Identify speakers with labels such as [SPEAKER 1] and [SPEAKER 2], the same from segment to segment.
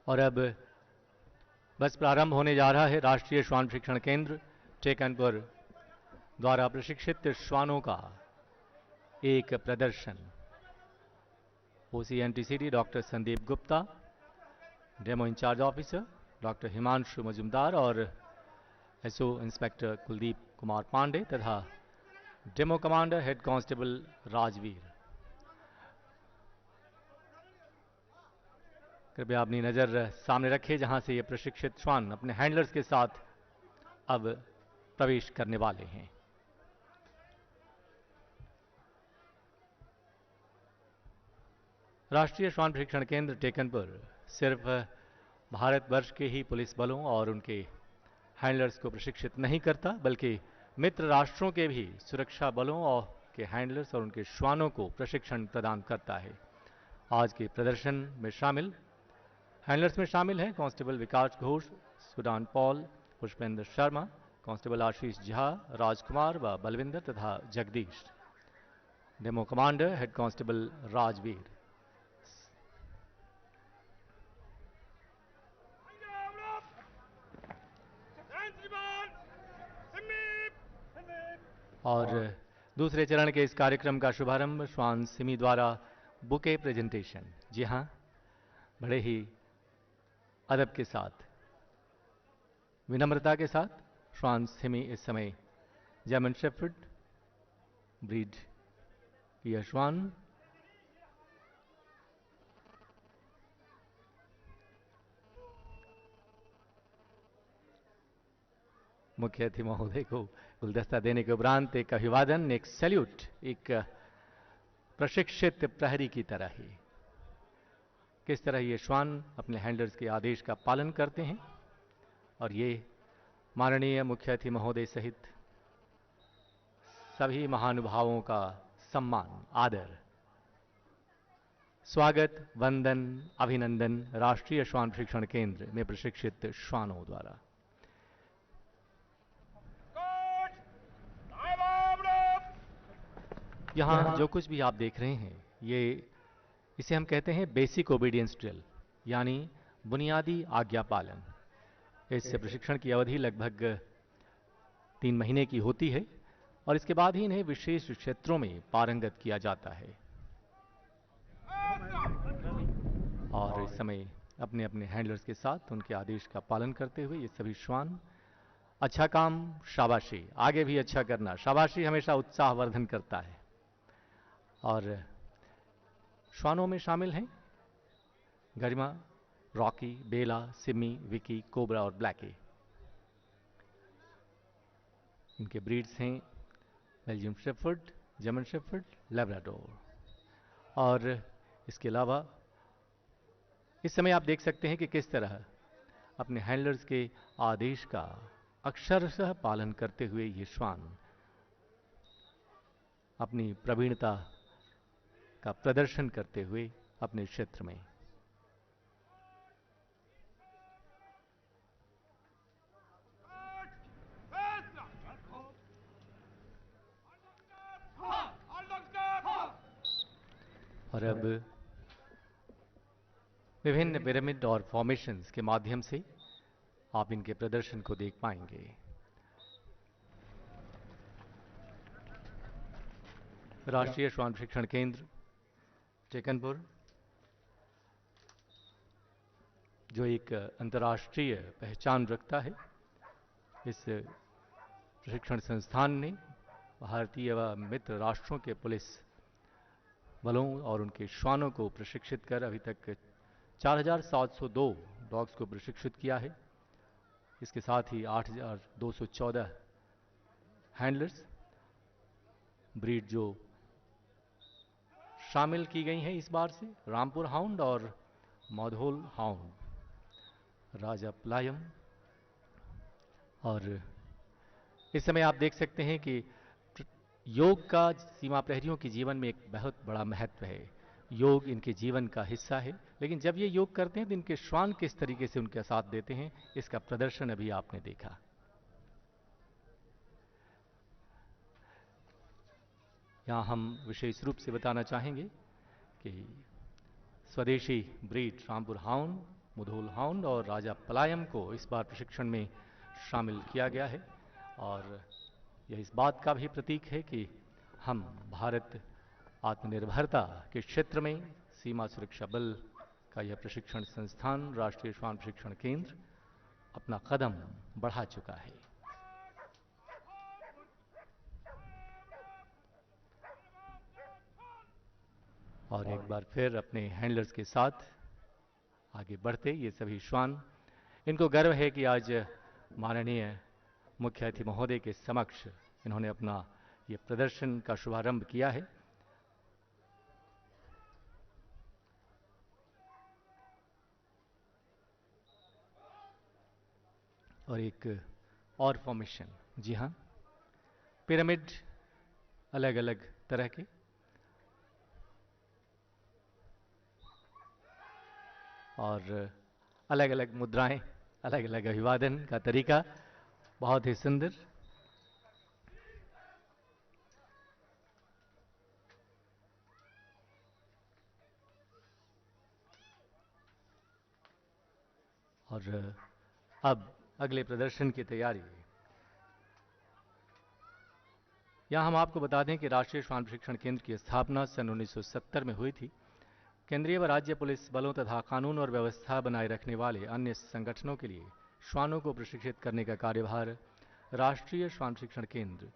[SPEAKER 1] और अब बस प्रारंभ होने जा रहा है राष्ट्रीय श्वान प्रशिक्षण केंद्र टेकनपुर द्वारा प्रशिक्षित श्वानों का एक प्रदर्शन। OCNTCD doctor Sandeep Gupta, demo in-charge officer doctor Himanshu Majumdar और SO इंस्पेक्टर कुलदीप कुमार पांडे तथा demo commander head constable Rajveer. कृपया अपनी नज़र सामने रखें जहां से ये प्रशिक्षित श्वान अपने हैंडलर्स के साथ अब प्रवेश करने वाले हैं। राष्ट्रीय श्वान प्रशिक्षण केंद्र टेकनपुर सिर्फ भारतवर्ष के ही पुलिस बलों और उनके हैंडलर्स को प्रशिक्षित नहीं करता, बल्कि मित्र राष्ट्रों के भी सुरक्षा बलों और के हैंडलर्स और उनके श्वानों को प्रशिक्षण प्रदान करता है। आज के प्रदर्शन में शामिल हैंडलर्स में शामिल हैं कांस्टेबल विकास घोष, सुडान पॉल, पुष्पेंद्र शर्मा, कांस्टेबल आशीष झा, राजकुमार व बलविंदर तथा Jagdish. Demo commander head constable Rajveer. और दूसरे चरण के इस कार्यक्रम का शुभारंभ श्वान सिमी द्वारा बुके प्रेजेंटेशन। जी हां, बड़े ही अदब के साथ, विनम्रता के साथ श्वान सिमी इस समय जर्मन शेफर्ड ब्रीड यह श्वान मुख्य अतिथि महोदय को गुलदस्ता देने के उपरांत एक अभिवादन, एक सैल्यूट, एक प्रशिक्षित प्रहरी की तरह ही किस तरह ये श्वान अपने हैंडलर्स के आदेश का पालन करते हैं। और ये माननीय मुख्य अतिथि महोदय सहित सभी महानुभावों का सम्मान, आदर, स्वागत, वंदन, अभिनंदन राष्ट्रीय श्वान प्रशिक्षण केंद्र में प्रशिक्षित श्वानों द्वारा। यहाँ जो कुछ भी आप देख रहे हैं, इसे हम कहते हैं बेसिक ओबीडियंस ड्रिल, यानी बुनियादी आज्ञा पालन। इस प्रशिक्षण की अवधि लगभग 3 महीने की होती है और इसके बाद ही इन्हें विशेष क्षेत्रों में पारंगत किया जाता है। और इस समय अपने अपने हैंडलर्स के साथ उनके आदेश का पालन करते हुए ये सभी श्वान अच्छा काम, शाबाशी, आगे भी अच्छा करना, शाबाशी हमेशा उत्साहवर्धन करता है। और श्वानों में शामिल हैं गरिमा, रॉकी, बेला, सिमी, विकी, कोबरा और ब्लैकी। इनके ब्रीड्स हैं Belgium shepherd, German shepherd, Labrador. और इसके अलावा इस समय आप देख सकते हैं कि किस तरह अपने हैंडलर्स के आदेश का अक्षरशः पालन करते हुए ये श्वान अपनी प्रवीणता का प्रदर्शन करते हुए अपने क्षेत्र में। और अब विभिन्न पिरामिड और फॉर्मेशंस के माध्यम से आप इनके प्रदर्शन को देख पाएंगे। राष्ट्रीय श्वान प्रशिक्षण केंद्र टेकनपुर, जो एक अंतर्राष्ट्रीय पहचान रखता है, इस प्रशिक्षण संस्थान ने भारतीय व मित्र राष्ट्रों के पुलिस बलों और उनके श्वानों को प्रशिक्षित कर अभी तक 4702 डॉग्स को प्रशिक्षित किया है। इसके साथ ही 8214 हैंडलर्स ब्रीड जो शामिल की गई हैं इस बार से रामपुर हाउंड और मधोल हाउंड, राजा प्लायम। और इस समय आप देख सकते हैं कि योग का सीमा प्रहरियों के जीवन में एक बहुत बड़ा महत्व है। योग इनके जीवन का हिस्सा है, लेकिन जब ये योग करते हैं तो इनके श्वान किस तरीके से उनका साथ देते हैं, इसका प्रदर्शन अभी आपने देखा। यहाँ हम विशेष रूप से बताना चाहेंगे कि स्वदेशी breed Rampur hound Mudhol hound और राजा पलायम को इस बार प्रशिक्षण में शामिल किया गया है। और यह इस बात का भी प्रतीक है कि हम भारत आत्मनिर्भरता के क्षेत्र में सीमा सुरक्षा बल का यह प्रशिक्षण संस्थान राष्ट्रीय श्वान प्रशिक्षण केंद्र अपना कदम बढ़ा चुका है। और एक बार फिर अपने हैंडलर्स के साथ आगे बढ़ते ये सभी श्वान, इनको गर्व है कि आज माननीय मुख्य अतिथि महोदय के समक्ष इन्होंने अपना ये प्रदर्शन का शुभारंभ किया है। और एक और फॉर्मेशन, जी हाँ, पिरामिड, अलग अलग तरह के, और अलग अलग मुद्राएं, अलग अलग अभिवादन का तरीका, बहुत ही सुंदर। और अब अगले प्रदर्शन की तैयारी। यहां हम आपको बता दें कि राष्ट्रीय श्वान प्रशिक्षण केंद्र की स्थापना सन 1970 में हुई थी। केंद्रीय व राज्य पुलिस बलों तथा कानून और व्यवस्था बनाए रखने वाले अन्य संगठनों के लिए श्वानों को प्रशिक्षित करने का कार्यभार राष्ट्रीय श्वान प्रशिक्षण केंद्र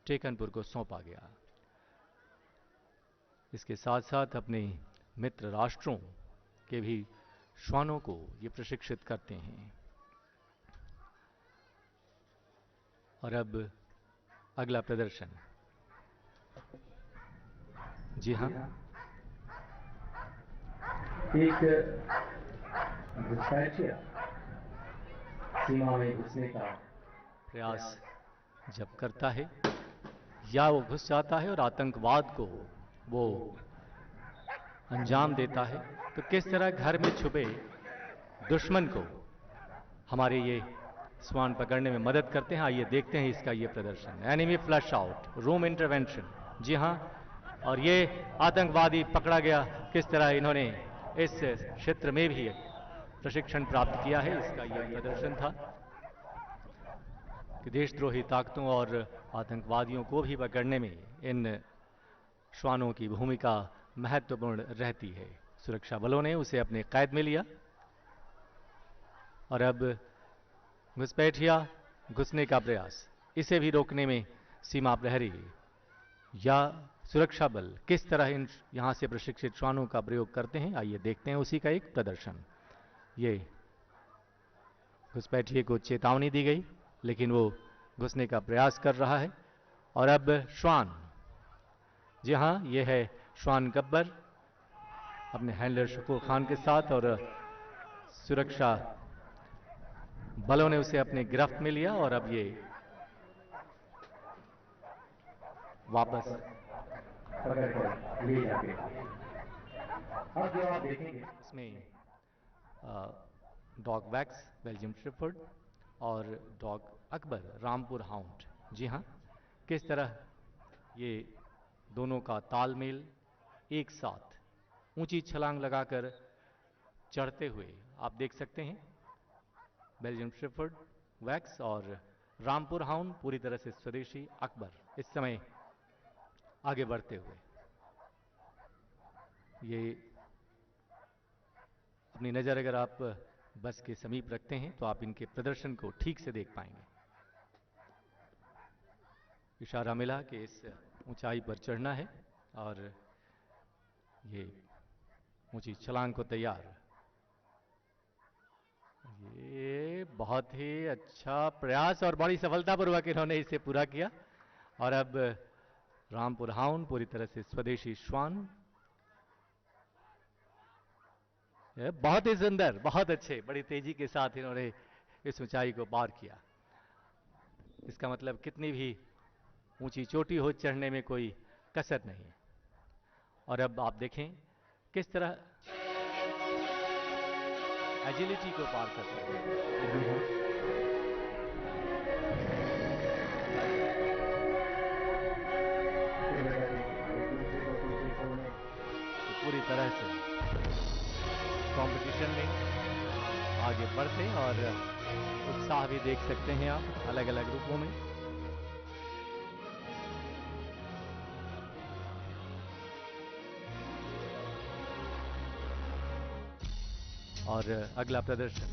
[SPEAKER 1] टेकनपुर को सौंपा गया। इसके साथ साथ अपने मित्र राष्ट्रों के भी श्वानों को ये प्रशिक्षित करते हैं। और अब अगला प्रदर्शन, जी हाँ, एक घुसपैठिया सीमा में घुसने का प्रयास जब करता है या वो घुस जाता है और आतंकवाद को वो अंजाम देता है, तो किस तरह घर में छुपे दुश्मन को हमारे ये श्वान पकड़ने में मदद करते हैं। आइए देखते हैं इसका ये प्रदर्शन, enemy flush out, room intervention. जी हाँ, और ये आतंकवादी पकड़ा गया, किस तरह इन्होंने इस क्षेत्र में भी प्रशिक्षण प्राप्त किया है, इसका ये प्रदर्शन था कि देशद्रोही ताकतों और आतंकवादियों को भी पकड़ने में इन श्वानों की भूमिका महत्वपूर्ण रहती है। सुरक्षा बलों ने उसे अपने कैद में लिया और अब घुसपैठिया घुसने का प्रयास, इसे भी रोकने में सीमा प्रहरी या सुरक्षा बल किस तरह इन यहां से प्रशिक्षित श्वानों का प्रयोग करते हैं। आइए देखते हैं उसी का एक प्रदर्शन। ये घुसपैठिए को चेतावनी दी गई, लेकिन वो घुसने का प्रयास कर रहा है। और अब श्वान, जी हाँ, ये है श्वान गब्बर अपने हैंडलर शकूर खान के साथ, और सुरक्षा बलों ने उसे अपने गिरफ्त में लिया और अब ये वापस पकड़ कर ले जाते हैं। अब जो आप देखेंगे इसमें डॉग वैक्स बेल्जियम शेफर्ड और डॉग अकबर रामपुर हाउंड, जी हाँ, किस तरह ये दोनों का तालमेल एक साथ ऊंची छलांग लगाकर चढ़ते हुए आप देख सकते हैं। बेल्जियम शेफर्ड वैक्स और रामपुर हाउंड पूरी तरह से स्वदेशी, अकबर इस समय आगे बढ़ते हुए ये अपनी नज़र अगर आप बस के समीप रखते हैं तो आप इनके प्रदर्शन को ठीक से देख पाएंगे। इशारा मिला कि इस ऊंचाई पर चढ़ना है और ये ऊंची छलांग को तैयार। ये बहुत ही अच्छा प्रयास और बड़ी सफलतापूर्वक इन्होंने इसे पूरा किया। और अब रामपुर हाउंड पूरी तरह से स्वदेशी श्वान, बहुत ही सुंदर, बहुत अच्छे, बड़ी तेजी के साथ इन्होंने इस ऊंचाई को पार किया। इसका मतलब कितनी भी ऊंची चोटी हो, चढ़ने में कोई कसर नहीं। और अब आप देखें किस तरह एजिलिटी को पार करते हैं। पूरी तरह से कंपटीशन में और उत्साह भी देख सकते हैं आप अलग अलग रूपों में। और अगला प्रदर्शन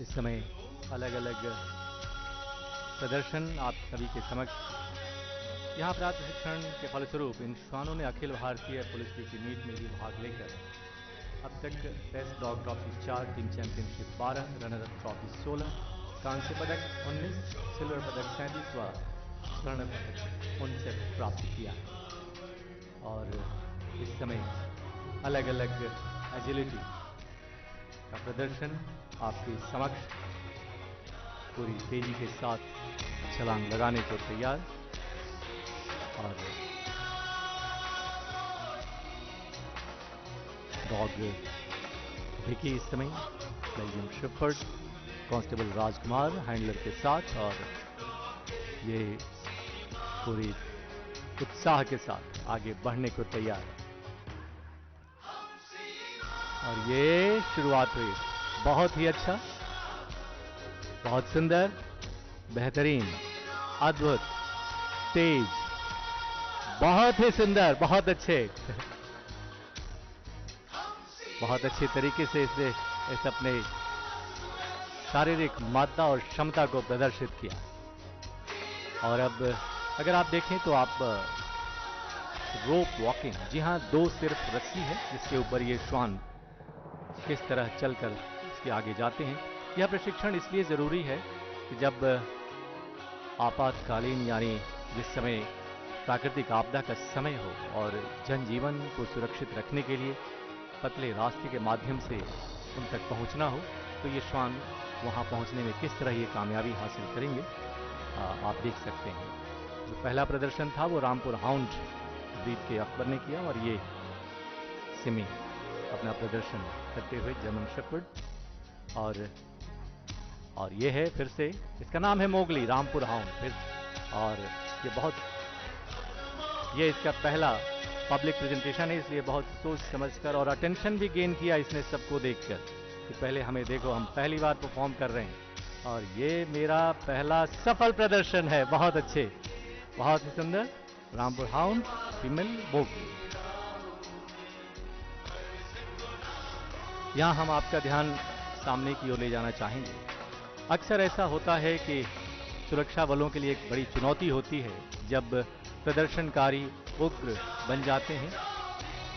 [SPEAKER 1] इस समय अलग अलग प्रदर्शन आप सभी के समक्ष यहाँ प्राप्त प्रशिक्षण के फलस्वरूप इन श्वानों ने अखिल भारतीय पुलिस की मीट में भी भाग लेकर अब तक best dog trophy 4, team championship 12, runner up trophy 16, कांस्य पदक 19, सिल्वर पदक 37 व स्वर्ण पदक 59 प्राप्त किया है। और इस समय अलग अलग एजिलिटी का प्रदर्शन आपके समक्ष पूरी तेजी के साथ छलांग लगाने को तैयार। और डॉग विकी इस समय बेल्जियम शेफर्ड कांस्टेबल राजकुमार हैंडलर के साथ, और ये पूरी उत्साह के साथ आगे बढ़ने को तैयार। और ये शुरुआत हुई बहुत ही अच्छा, बहुत सुंदर, बेहतरीन, अद्भुत, तेज, बहुत ही सुंदर, बहुत अच्छे बहुत अच्छे तरीके से इसने इस अपने शारीरिक मात्रा और क्षमता को प्रदर्शित किया। और अब अगर आप देखें तो आप रोप वॉकिंग, जी हाँ, 2 सिर्फ रस्सी है जिसके ऊपर ये श्वान किस तरह चलकर इसके आगे जाते हैं। यह प्रशिक्षण इसलिए ज़रूरी है कि जब आपातकालीन यानी जिस समय प्राकृतिक आपदा का समय हो और जनजीवन को सुरक्षित रखने के लिए पतले रास्ते के माध्यम से उन तक पहुंचना हो, तो ये श्वान वहां पहुंचने में किस तरह ये कामयाबी हासिल करेंगे आप देख सकते हैं। जो पहला प्रदर्शन था वो रामपुर हाउंड ब्रीड के अकबर ने किया, और ये सिमी अपना प्रदर्शन करते हुए जर्मन शेफर्ड। और ये है फिर से, इसका नाम है मोगली, रामपुर हाउंड फिर। और ये इसका पहला पब्लिक प्रेजेंटेशन है, इसलिए बहुत सोच समझकर और अटेंशन भी गेन किया इसने सबको देखकर कि पहले हमें देखो, हम पहली बार परफॉर्म कर रहे हैं और ये मेरा पहला सफल प्रदर्शन है। बहुत अच्छे, बहुत ही सुंदर रामपुर हाउंड फीमेल मोगली। यहाँ हम आपका ध्यान सामने की ओर ले जाना चाहेंगे। अक्सर ऐसा होता है कि सुरक्षा बलों के लिए एक बड़ी चुनौती होती है जब प्रदर्शनकारी उग्र बन जाते हैं,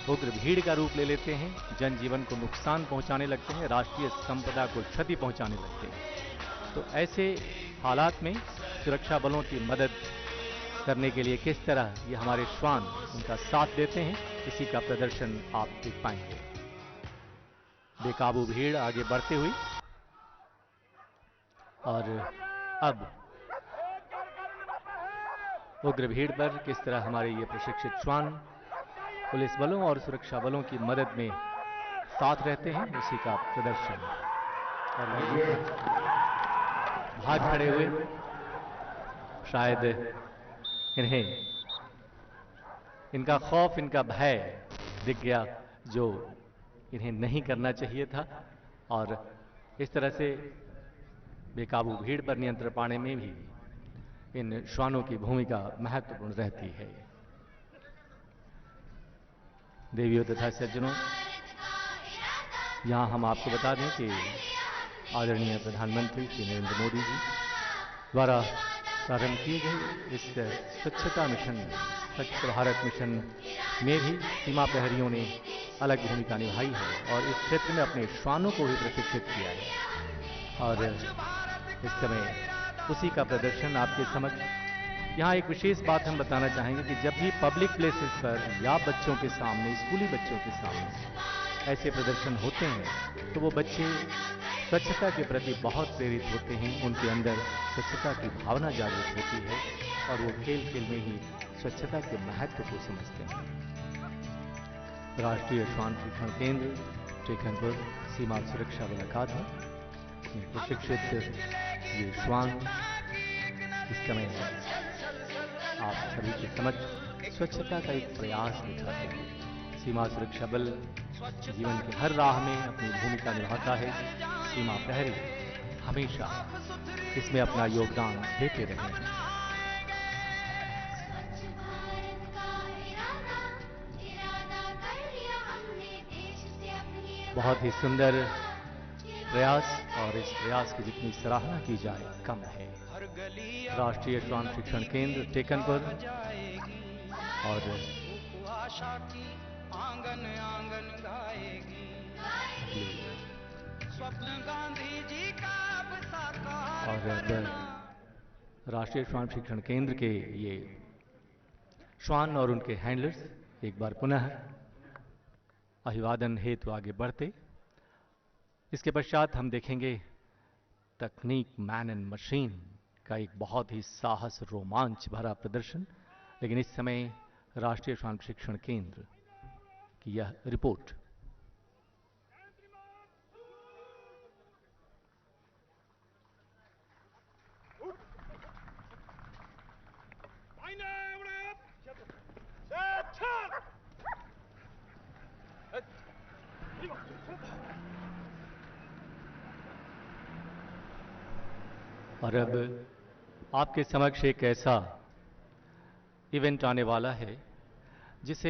[SPEAKER 1] उग्र भीड़ का रूप ले लेते हैं, जनजीवन को नुकसान पहुंचाने लगते हैं, राष्ट्रीय संपदा को क्षति पहुंचाने लगते हैं। तो ऐसे हालात में सुरक्षा बलों की मदद करने के लिए किस तरह ये हमारे श्वान उनका साथ देते हैं, इसी का प्रदर्शन आप देख पाएंगे। बेकाबू भीड़ आगे बढ़ते हुई, और अब उग्र भीड़ पर किस तरह हमारे ये प्रशिक्षित श्वान पुलिस बलों और सुरक्षा बलों की मदद में साथ रहते हैं, उसी का प्रदर्शन। और ये भाग खड़े हुए, शायद इनका खौफ, इनका भय दिख गया जो इन्हें नहीं करना चाहिए था, और इस तरह से बेकाबू भीड़ पर नियंत्रण पाने में भी इन श्वानों की भूमिका महत्वपूर्ण रहती है। देवियों तथा सज्जनों, यहाँ हम आपको बता दें कि आदरणीय प्रधानमंत्री श्री नरेंद्र मोदी जी द्वारा प्रारंभ किए गए इस स्वच्छता मिशन, स्वच्छ भारत मिशन में भी सीमा प्रहरियों ने अलग भूमिका निभाई है और इस क्षेत्र में अपने श्वानों को भी प्रशिक्षित किया है। और इस समय उसी का प्रदर्शन आपके समक्ष। यहाँ एक विशेष बात हम बताना चाहेंगे कि जब भी पब्लिक प्लेसेस पर या बच्चों के सामने, स्कूली बच्चों के सामने ऐसे प्रदर्शन होते हैं तो वो बच्चे स्वच्छता के प्रति बहुत प्रेरित होते हैं, उनके अंदर स्वच्छता की भावना जागृत होती है और वो खेल खेल में ही स्वच्छता के महत्व को समझते हैं। राष्ट्रीय श्वान प्रशिक्षण केंद्र टेकनपुर सीमा सुरक्षा बल अकादमी प्रशिक्षित ये श्वान इस समय आप सभी के समक्ष स्वच्छता का एक प्रयास दिखाते हैं। सीमा सुरक्षा बल जीवन के हर राह में अपनी भूमिका निभाता है। सीमा प्रहरी हमेशा इसमें अपना योगदान देते रहे हैं। बहुत ही सुंदर प्रयास, और इस प्रयास की जितनी सराहना की जाए कम है। राष्ट्रीय श्वान शिक्षण केंद्र टेकनपुर और
[SPEAKER 2] आंगन आंगन गाएगी, स्वप्न गांधी जी का अब साकार करना।
[SPEAKER 1] राष्ट्रीय श्वान शिक्षण केंद्र के ये श्वान और उनके हैंडलर्स एक बार पुनः अभिवादन हेतु आगे बढ़ते। इसके पश्चात हम देखेंगे तकनीक मैन एंड मशीन का एक बहुत ही साहस रोमांच भरा प्रदर्शन। लेकिन इस समय राष्ट्रीय श्वान शिक्षण केंद्र की यह रिपोर्ट। और अब आपके समक्ष एक ऐसा इवेंट आने वाला है जिसे